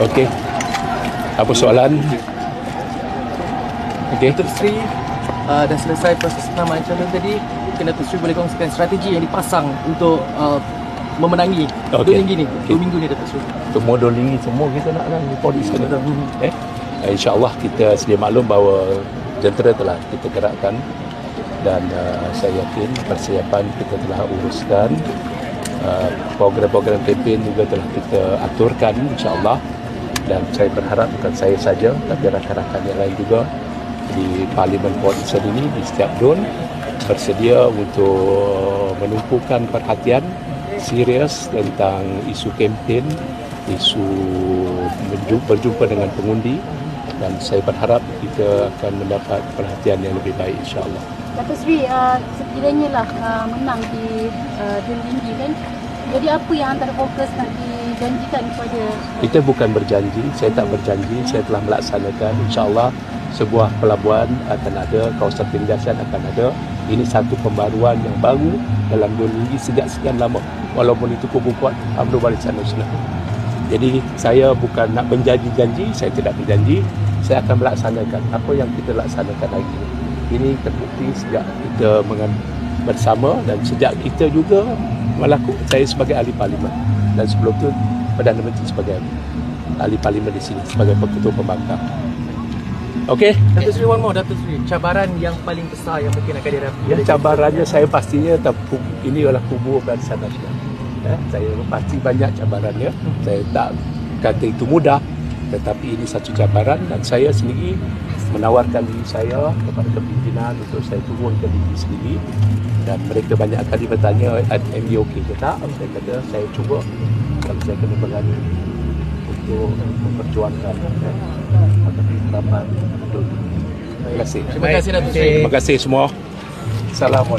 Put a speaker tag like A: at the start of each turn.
A: Okey. Apa soalan? Okey.
B: Datuk Seri dah selesai proses penamaan calon tadi. Mungkin Datuk Seri boleh kongsikan strategi yang dipasang untuk memenangi Duling ni. 2 minggu ni Datuk Seri.
A: Semua Duling semua kita nak polis kan. InsyaAllah kita sedia maklum bahawa jentera telah kita gerakkan dan saya yakin persiapan kita telah uruskan. Program-program kempen juga telah kita aturkan insyaAllah, dan saya berharap bukan saya saja tapi rakan-rakan yang lain juga di Parlimen Port Dickson ini di setiap zon bersedia untuk menumpukan perhatian serius tentang isu kempen, isu berjumpa dengan pengundi, dan saya berharap kita akan mendapat perhatian yang lebih baik insyaAllah.
C: Datuk Seri, sekiranya lah menang di Duling ini kan, jadi apa yang antara fokus nak dijanjikan kepada?
A: Kita bukan berjanji, saya tak berjanji, saya telah melaksanakan. InsyaAllah sebuah pelabuhan akan ada, kawasan penindasan akan ada. Ini satu pembaruan yang baru dalam Duling sejak sekian lama. Walaupun itu kubu kuat UMNO Barisan Nasional. Jadi saya bukan nak menjanji-janji, saya tidak berjanji. Saya akan melaksanakan apa yang kita laksanakan hari ini. Ini terbukti sejak kita bersama dan sejak kita juga melakukan, saya sebagai ahli parlimen dan sebelum itu Perdana Menteri sebagai ahli parlimen di sini sebagai ketua pembangkang. Okey.
B: Datuk Seri, one more Datuk Seri, cabaran yang paling besar yang mungkin akan dihadapi.
A: Ya, cabarannya saya pastinya ini adalah kubu Barisan Nasional. Saya pasti banyak cabarannya. Saya tak kata itu mudah, tetapi ini satu cabaran dan saya sendiri menawarkan diri saya kepada kepimpinan untuk saya turunkan diri sendiri, dan mereka banyak kali bertanya MD okey ke tak. Saya kata saya cuba kalau saya kena berani untuk memperjuangkan harapan. Terima kasih.
B: Terima kasih Datuk Seri.
A: Terima kasih semua. Assalamualaikum.